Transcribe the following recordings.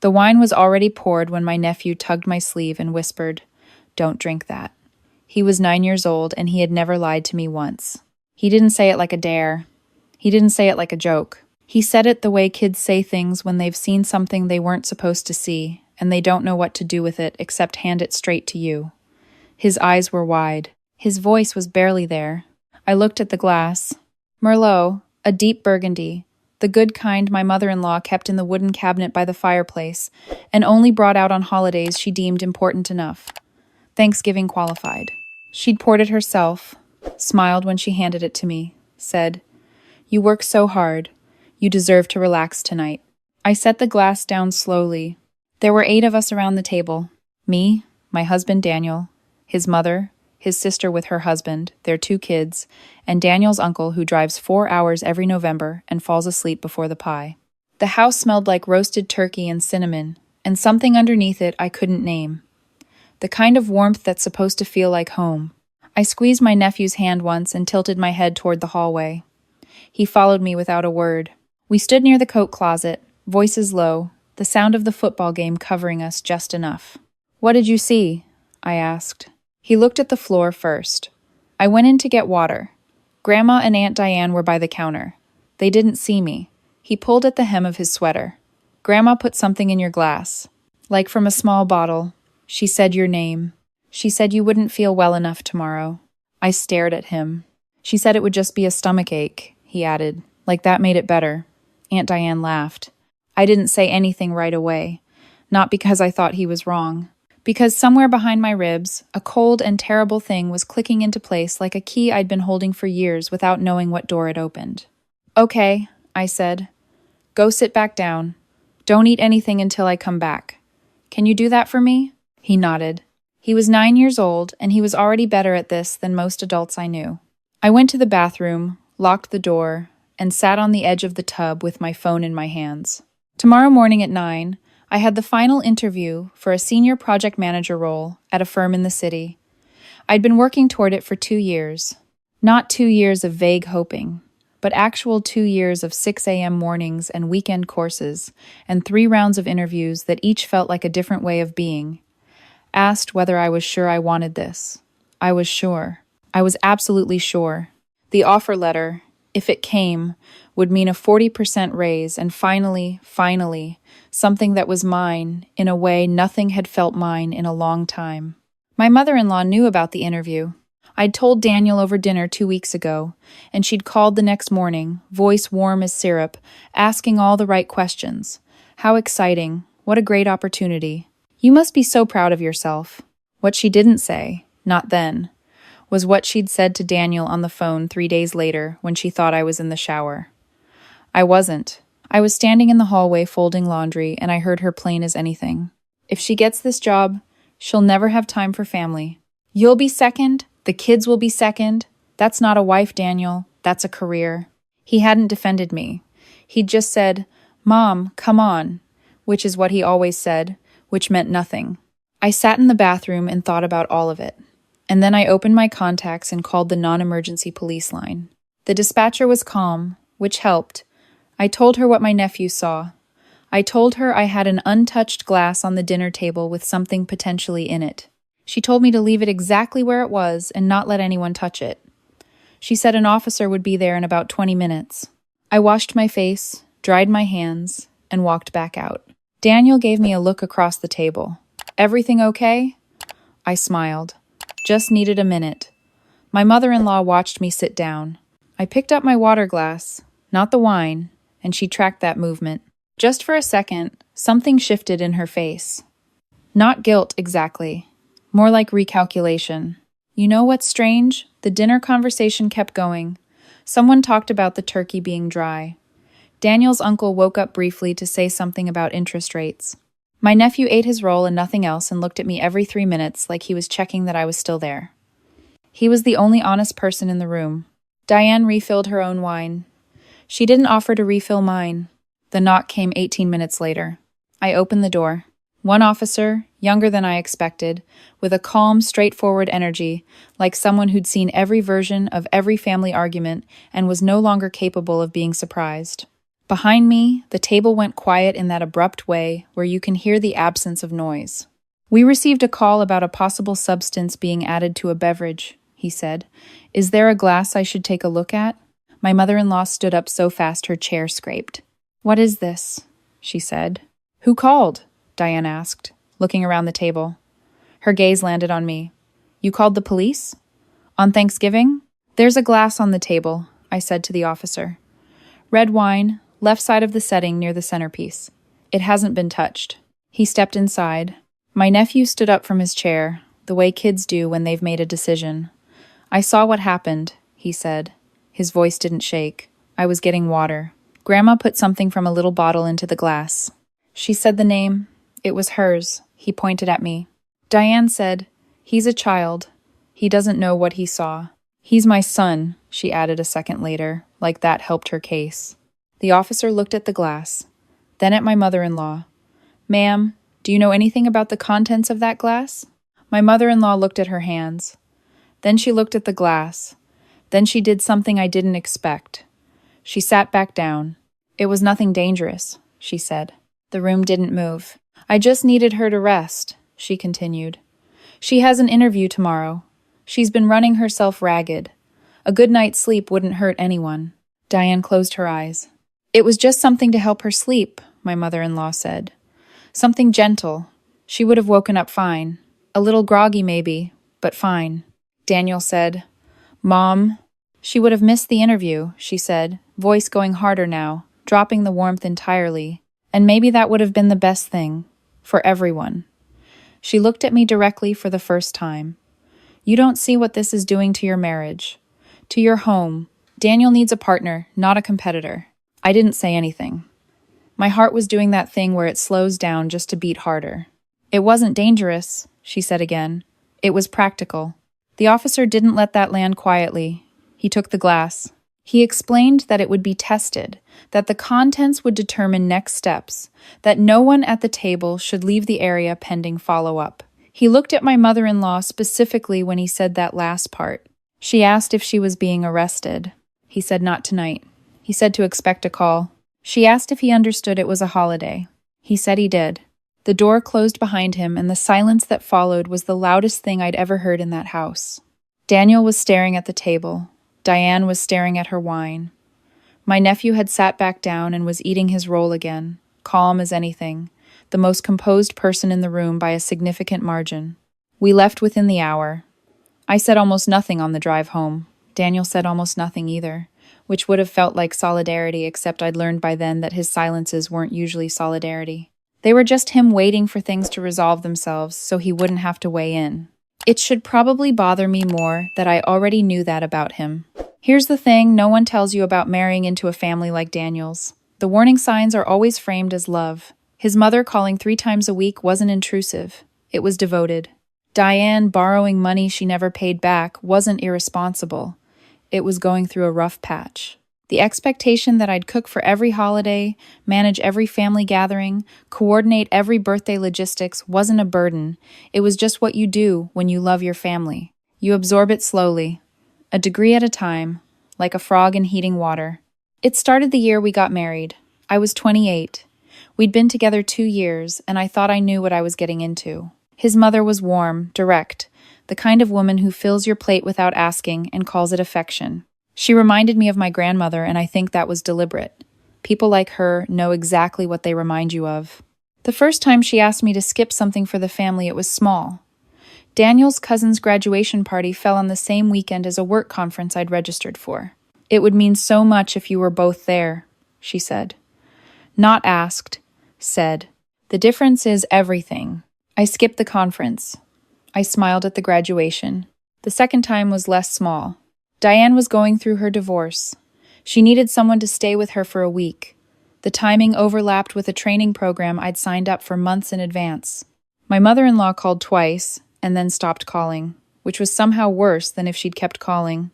The wine was already poured when my nephew tugged my sleeve and whispered, "Don't drink that." He was 9 years old, and he had never lied to me once. He didn't say it like a dare. He didn't say it like a joke. He said it the way kids say things when they've seen something they weren't supposed to see, and they don't know what to do with it except hand it straight to you. His eyes were wide. His voice was barely there. I looked at the glass. Merlot, a deep burgundy, the good kind my mother-in-law kept in the wooden cabinet by the fireplace, and only brought out on holidays she deemed important enough. Thanksgiving qualified. She'd poured it herself, smiled when she handed it to me, said, "You work so hard. You deserve to relax tonight." I set the glass down slowly. There were 8 of us around the table. Me, my husband Daniel, his mother, his sister with her husband, their 2 kids, and Daniel's uncle who drives 4 hours every November and falls asleep before the pie. The house smelled like roasted turkey and cinnamon, and something underneath it I couldn't name. The kind of warmth that's supposed to feel like home. I squeezed my nephew's hand once and tilted my head toward the hallway. He followed me without a word. We stood near the coat closet, voices low, the sound of the football game covering us just enough. "What did you see?" I asked. He looked at the floor first. "I went in to get water. Grandma and Aunt Diane were by the counter. They didn't see me." He pulled at the hem of his sweater. "Grandma put something in your glass. Like from a small bottle. She said your name. She said you wouldn't feel well enough tomorrow." I stared at him. "She said it would just be a stomach ache," he added, like that made it better. Aunt Diane laughed. I didn't say anything right away. Not because I thought he was wrong. Because somewhere behind my ribs, a cold and terrible thing was clicking into place like a key I'd been holding for years without knowing what door it opened. "Okay," I said. "Go sit back down. Don't eat anything until I come back. Can you do that for me?" He nodded. He was 9 years old, and he was already better at this than most adults I knew. I went to the bathroom, locked the door, and sat on the edge of the tub with my phone in my hands. Tomorrow morning at 9, I had the final interview for a senior project manager role at a firm in the city. I'd been working toward it for 2 years. Not 2 years of vague hoping, but actual 2 years of 6 a.m. mornings and weekend courses, and 3 rounds of interviews that each felt like a different way of being. Asked whether I was sure I wanted this. I was sure. I was absolutely sure. The offer letter, if it came, would mean a 40% raise and finally, something that was mine in a way nothing had felt mine in a long time. My mother-in-law knew about the interview. I'd told Daniel over dinner 2 weeks ago, and she'd called the next morning, voice warm as syrup, asking all the right questions. How exciting. What a great opportunity. You must be so proud of yourself. What she didn't say, not then, was what she'd said to Daniel on the phone 3 days later when she thought I was in the shower. I wasn't. I was standing in the hallway folding laundry, and I heard her plain as anything. "If she gets this job, she'll never have time for family. You'll be second, the kids will be second. That's not a wife, Daniel. That's a career." He hadn't defended me. He'd just said, "Mom, come on," which is what he always said, which meant nothing. I sat in the bathroom and thought about all of it. And then I opened my contacts and called the non-emergency police line. The dispatcher was calm, which helped. I told her what my nephew saw. I told her I had an untouched glass on the dinner table with something potentially in it. She told me to leave it exactly where it was and not let anyone touch it. She said an officer would be there in about 20 minutes. I washed my face, dried my hands, and walked back out. Daniel gave me a look across the table. "Everything okay?" I smiled. Just needed a minute. My mother-in-law watched me sit down. I picked up my water glass, not the wine, and she tracked that movement. Just for a second, something shifted in her face. Not guilt, exactly. More like recalculation. You know what's strange? The dinner conversation kept going. Someone talked about the turkey being dry. Daniel's uncle woke up briefly to say something about interest rates. My nephew ate his roll and nothing else and looked at me every 3 minutes like he was checking that I was still there. He was the only honest person in the room. Diane refilled her own wine. She didn't offer to refill mine. The knock came 18 minutes later. I opened the door. One officer, younger than I expected, with a calm, straightforward energy, like someone who'd seen every version of every family argument and was no longer capable of being surprised. Behind me, the table went quiet in that abrupt way where you can hear the absence of noise. "We received a call about a possible substance being added to a beverage," he said. "Is there a glass I should take a look at?" My mother-in-law stood up so fast her chair scraped. "What is this?" she said. "Who called?" Diane asked, looking around the table. Her gaze landed on me. "You called the police? On Thanksgiving?" "There's a glass on the table," I said to the officer. "Red wine, left side of the setting near the centerpiece. It hasn't been touched." He stepped inside. My nephew stood up from his chair, the way kids do when they've made a decision. "I saw what happened," he said. His voice didn't shake. "I was getting water. Grandma put something from a little bottle into the glass. She said the name. It was hers." He pointed at me. Diane said, "He's a child. He doesn't know what he saw." "He's my son," she added a second later, like that helped her case. The officer looked at the glass, then at my mother-in-law. "Ma'am, do you know anything about the contents of that glass?" My mother-in-law looked at her hands. Then she looked at the glass. Then she did something I didn't expect. She sat back down. "It was nothing dangerous," she said. The room didn't move. "I just needed her to rest," she continued. "She has an interview tomorrow. She's been running herself ragged. A good night's sleep wouldn't hurt anyone." Diane closed her eyes. "It was just something to help her sleep," my mother-in-law said. "Something gentle. She would have woken up fine. A little groggy maybe, but fine." Daniel said, "Mom." "She would have missed the interview," she said, voice going harder now, dropping the warmth entirely. "And maybe that would have been the best thing. For everyone." She looked at me directly for the first time. "You don't see what this is doing to your marriage. To your home. Daniel needs a partner, not a competitor." I didn't say anything. My heart was doing that thing where it slows down just to beat harder. "It wasn't dangerous," she said again. "It was practical." The officer didn't let that land quietly. He took the glass. He explained that it would be tested, that the contents would determine next steps, that no one at the table should leave the area pending follow-up. He looked at my mother-in-law specifically when he said that last part. She asked if she was being arrested. He said not tonight. He said to expect a call. She asked if he understood it was a holiday. He said he did. The door closed behind him, and the silence that followed was the loudest thing I'd ever heard in that house. Daniel was staring at the table. Diane was staring at her wine. My nephew had sat back down and was eating his roll again, calm as anything, the most composed person in the room by a significant margin. We left within the hour. I said almost nothing on the drive home. Daniel said almost nothing either, which would have felt like solidarity, except I'd learned by then that his silences weren't usually solidarity. They were just him waiting for things to resolve themselves so he wouldn't have to weigh in. It should probably bother me more that I already knew that about him. Here's the thing no one tells you about marrying into a family like Daniel's. The warning signs are always framed as love. His mother calling 3 times a week wasn't intrusive. It was devoted. Diane borrowing money she never paid back wasn't irresponsible. It was going through a rough patch. The expectation that I'd cook for every holiday, manage every family gathering, coordinate every birthday logistics wasn't a burden. It was just what you do when you love your family. You absorb it slowly, a degree at a time, like a frog in heating water. It started the year we got married. I was 28. We'd been together 2 years, and I thought I knew what I was getting into. His mother was warm, direct, the kind of woman who fills your plate without asking and calls it affection. She reminded me of my grandmother, and I think that was deliberate. People like her know exactly what they remind you of. The first time she asked me to skip something for the family, it was small. Daniel's cousin's graduation party fell on the same weekend as a work conference I'd registered for. "It would mean so much if you were both there," she said. Not asked, said. The difference is everything. I skipped the conference. I smiled at the graduation. The second time was less small. Diane was going through her divorce. She needed someone to stay with her for a week. The timing overlapped with a training program I'd signed up for months in advance. My mother-in-law called twice and then stopped calling, which was somehow worse than if she'd kept calling.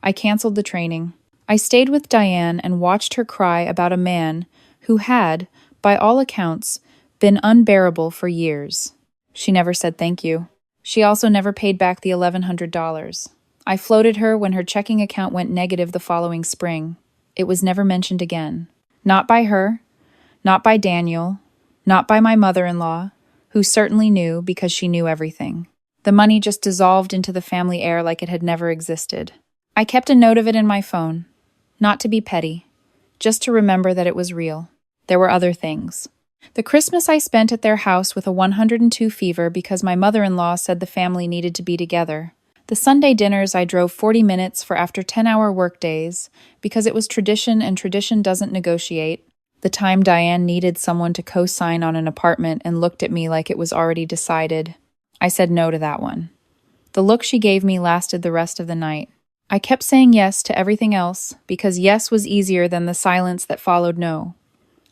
I canceled the training. I stayed with Diane and watched her cry about a man who had, by all accounts, been unbearable for years. She never said thank you. She also never paid back the $1,100. I floated her when her checking account went negative the following spring. It was never mentioned again. Not by her, not by Daniel, not by my mother-in-law, who certainly knew because she knew everything. The money just dissolved into the family air like it had never existed. I kept a note of it in my phone, not to be petty, just to remember that it was real. There were other things. The Christmas I spent at their house with a 102 fever because my mother-in-law said the family needed to be together. The Sunday dinners I drove 40 minutes for after 10-hour workdays because it was tradition and tradition doesn't negotiate. The time Diane needed someone to co-sign on an apartment and looked at me like it was already decided. I said no to that one. The look she gave me lasted the rest of the night. I kept saying yes to everything else because yes was easier than the silence that followed no.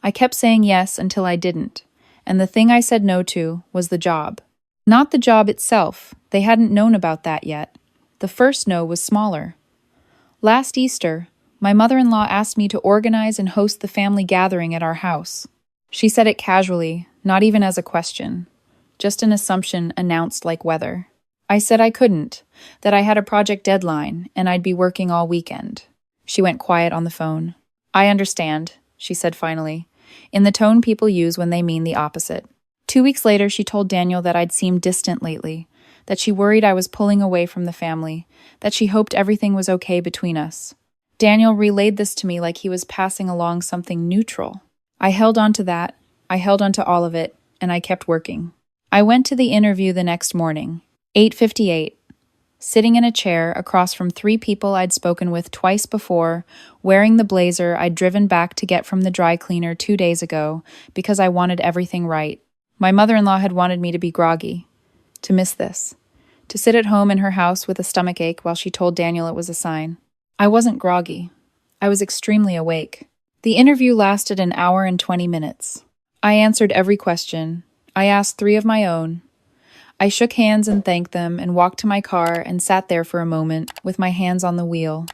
I kept saying yes until I didn't, and the thing I said no to was the job. Not the job itself, they hadn't known about that yet. The first no was smaller. Last Easter, my mother-in-law asked me to organize and host the family gathering at our house. She said it casually, not even as a question, just an assumption announced like weather. I said I couldn't, that I had a project deadline and I'd be working all weekend. She went quiet on the phone. I understand, she said finally, in the tone people use when they mean the opposite. 2 weeks later, she told Daniel that I'd seemed distant lately, that she worried I was pulling away from the family, that she hoped everything was okay between us. Daniel relayed this to me like he was passing along something neutral. I held on to that, I held on to all of it, and I kept working. I went to the interview the next morning, 8:58, sitting in a chair across from 3 people I'd spoken with twice before, wearing the blazer I'd driven back to get from the dry cleaner 2 days ago because I wanted everything right. My mother-in-law had wanted me to be groggy, to miss this, to sit at home in her house with a stomachache while she told Daniel it was a sign. I wasn't groggy. I was extremely awake. The interview lasted an hour and 20 minutes. I answered every question. I asked 3 of my own. I shook hands and thanked them and walked to my car and sat there for a moment with my hands on the wheel.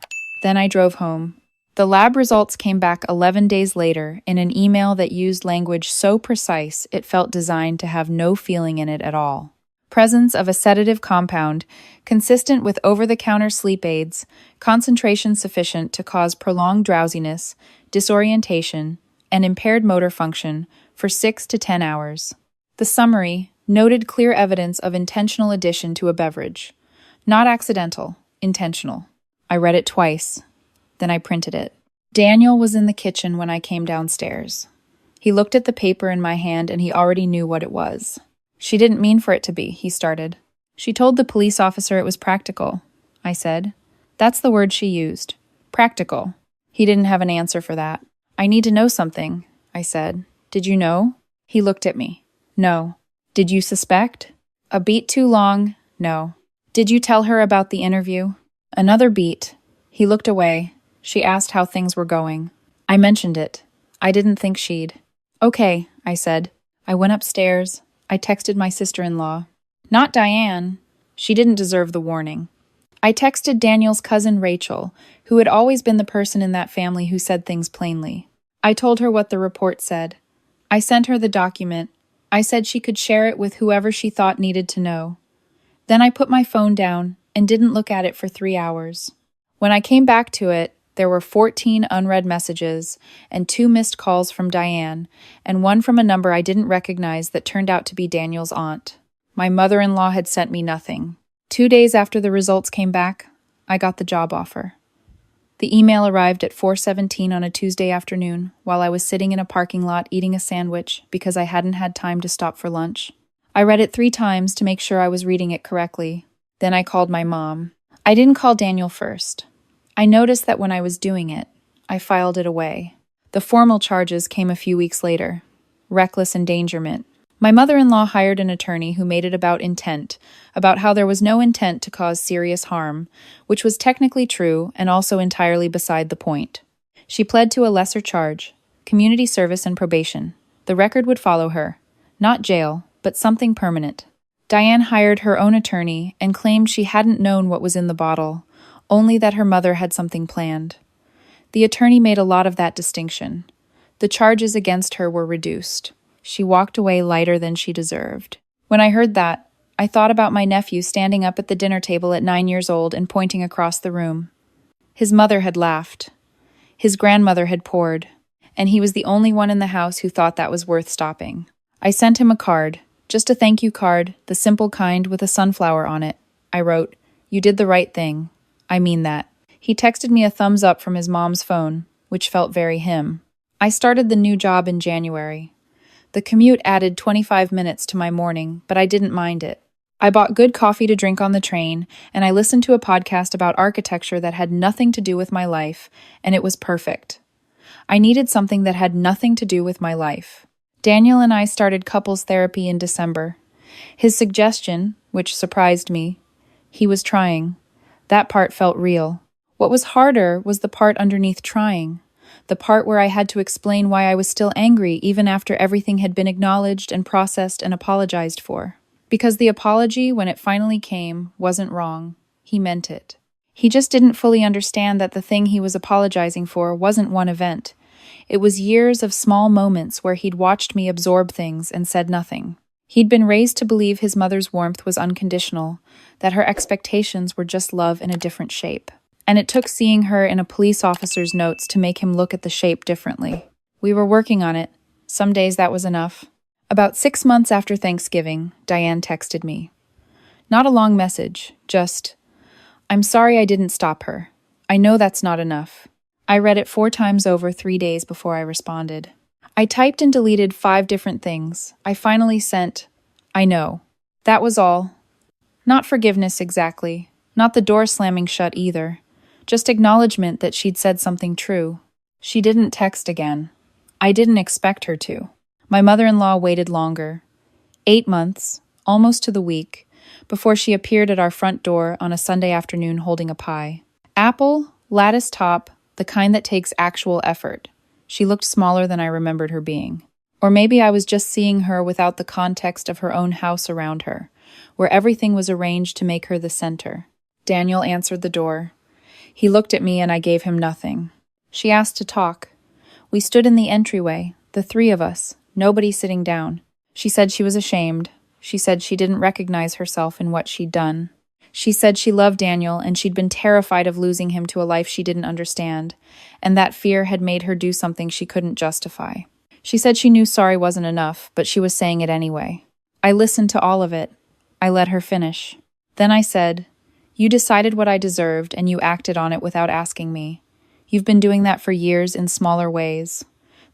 Then I drove home. The lab results came back 11 days later in an email that used language so precise it felt designed to have no feeling in it at all. Presence of a sedative compound consistent with over-the-counter sleep aids, concentration sufficient to cause prolonged drowsiness, disorientation, and impaired motor function for 6 to 10 hours. The summary noted clear evidence of intentional addition to a beverage. Not accidental, intentional. I read it twice. Then I printed it. Daniel was in the kitchen when I came downstairs. He looked at the paper in my hand and he already knew what it was. She didn't mean for it to be, he started. She told the police officer it was practical, I said. That's the word she used. Practical. He didn't have an answer for that. I need to know something, I said. Did you know? He looked at me. No. Did you suspect? A beat too long? No. Did you tell her about the interview? Another beat. He looked away. She asked how things were going. I mentioned it. I didn't think she'd. Okay, I said. I went upstairs. I texted my sister-in-law. Not Diane. She didn't deserve the warning. I texted Daniel's cousin Rachel, who had always been the person in that family who said things plainly. I told her what the report said. I sent her the document. I said she could share it with whoever she thought needed to know. Then I put my phone down and didn't look at it for 3 hours. When I came back to it, there were 14 unread messages and 2 missed calls from Diane, and one from a number I didn't recognize that turned out to be Daniel's aunt. My mother-in-law had sent me nothing. 2 days after the results came back, I got the job offer. The email arrived at 4:17 on a Tuesday afternoon while I was sitting in a parking lot eating a sandwich because I hadn't had time to stop for lunch. I read it 3 times to make sure I was reading it correctly. Then I called my mom. I didn't call Daniel first. I noticed that when I was doing it, I filed it away. The formal charges came a few weeks later. Reckless endangerment. My mother-in-law hired an attorney who made it about intent, about how there was no intent to cause serious harm, which was technically true and also entirely beside the point. She pled to a lesser charge, community service and probation. The record would follow her. Not jail, but something permanent. Diane hired her own attorney and claimed she hadn't known what was in the bottle, only that her mother had something planned. The attorney made a lot of that distinction. The charges against her were reduced. She walked away lighter than she deserved. When I heard that, I thought about my nephew standing up at the dinner table at 9 years old and pointing across the room. His mother had laughed. His grandmother had poured. and he was the only one in the house who thought that was worth stopping. I sent him a card, just a thank you card, the simple kind with a sunflower on it. I wrote, "You did the right thing. I mean that." He texted me a thumbs up from his mom's phone, which felt very him. I started the new job in January. The commute added 25 minutes to my morning, but I didn't mind it. I bought good coffee to drink on the train, and I listened to a podcast about architecture that had nothing to do with my life, and it was perfect. I needed something that had nothing to do with my life. Daniel and I started couples therapy in December. His suggestion, which surprised me, he was trying. That part felt real. What was harder was the part underneath trying. The part where I had to explain why I was still angry even after everything had been acknowledged and processed and apologized for. Because the apology, when it finally came, wasn't wrong. He meant it. He just didn't fully understand that the thing he was apologizing for wasn't one event. It was years of small moments where he'd watched me absorb things and said nothing. He'd been raised to believe his mother's warmth was unconditional, that her expectations were just love in a different shape. And it took seeing her in a police officer's notes to make him look at the shape differently. We were working on it. Some days that was enough. About 6 months after Thanksgiving, Diane texted me. Not a long message, just, "I'm sorry I didn't stop her. I know that's not enough." I read it 4 times over 3 days before I responded. I typed and deleted 5 different things. I finally sent, "I know." That was all. Not forgiveness exactly. Not the door slamming shut either. Just acknowledgement that she'd said something true. She didn't text again. I didn't expect her to. My mother-in-law waited longer. 8 months, almost to the week, before she appeared at our front door on a Sunday afternoon holding a pie. Apple, lattice top, the kind that takes actual effort. She looked smaller than I remembered her being. Or maybe I was just seeing her without the context of her own house around her, where everything was arranged to make her the center. Daniel answered the door. He looked at me and I gave him nothing. She asked to talk. We stood in the entryway, the 3 of us, nobody sitting down. She said she was ashamed. She said she didn't recognize herself in what she'd done. She said she loved Daniel and she'd been terrified of losing him to a life she didn't understand, and that fear had made her do something she couldn't justify. She said she knew sorry wasn't enough, but she was saying it anyway. I listened to all of it. I let her finish. Then I said, "You decided what I deserved and you acted on it without asking me. You've been doing that for years in smaller ways.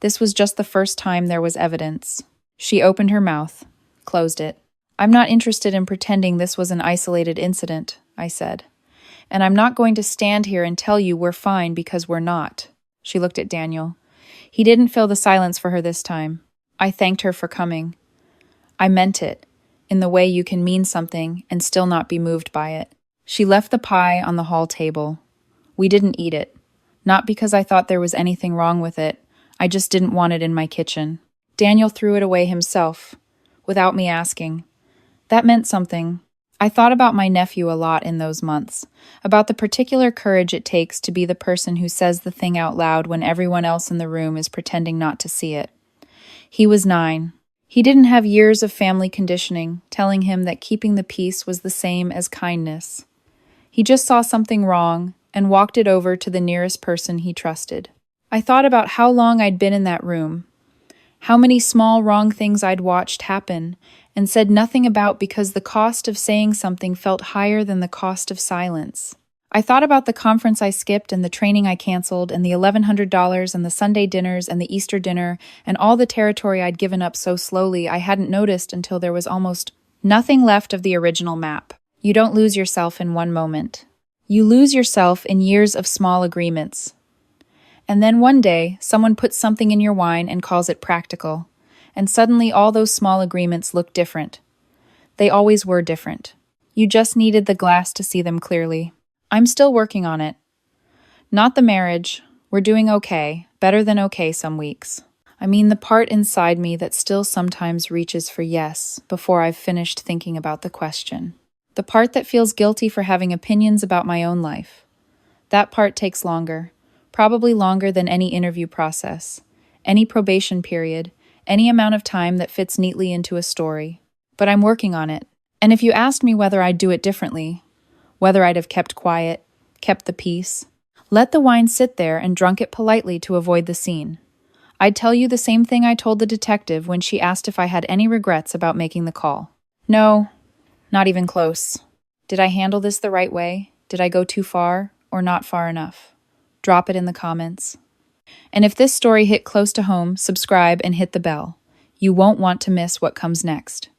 This was just the first time there was evidence." She opened her mouth, closed it. "I'm not interested in pretending this was an isolated incident," I said. "And I'm not going to stand here and tell you we're fine because we're not." She looked at Daniel. He didn't fill the silence for her this time. I thanked her for coming. I meant it, in the way you can mean something and still not be moved by it. She left the pie on the hall table. We didn't eat it. Not because I thought there was anything wrong with it. I just didn't want it in my kitchen. Daniel threw it away himself, without me asking. That meant something. I thought about my nephew a lot in those months, about the particular courage it takes to be the person who says the thing out loud when everyone else in the room is pretending not to see it. He was 9. He didn't have years of family conditioning telling him that keeping the peace was the same as kindness. He just saw something wrong and walked it over to the nearest person he trusted. I thought about how long I'd been in that room, how many small wrong things I'd watched happen and said nothing about because the cost of saying something felt higher than the cost of silence. I thought about the conference I skipped and the training I canceled and the $1,100 and the Sunday dinners and the Easter dinner and all the territory I'd given up so slowly I hadn't noticed until there was almost nothing left of the original map. You don't lose yourself in one moment. You lose yourself in years of small agreements. And then one day, someone puts something in your wine and calls it practical. And suddenly all those small agreements look different. They always were different. You just needed the glass to see them clearly. I'm still working on it. Not the marriage. We're doing okay, better than okay some weeks. I mean the part inside me that still sometimes reaches for yes before I've finished thinking about the question. The part that feels guilty for having opinions about my own life. That part takes longer, probably longer than any interview process, any probation period, any amount of time that fits neatly into a story. But I'm working on it. And if you asked me whether I'd do it differently, whether I'd have kept quiet, kept the peace, let the wine sit there and drunk it politely to avoid the scene, I'd tell you the same thing I told the detective when she asked if I had any regrets about making the call. No, not even close. Did I handle this the right way? Did I go too far or not far enough? Drop it in the comments. And if this story hit close to home, subscribe and hit the bell. You won't want to miss what comes next.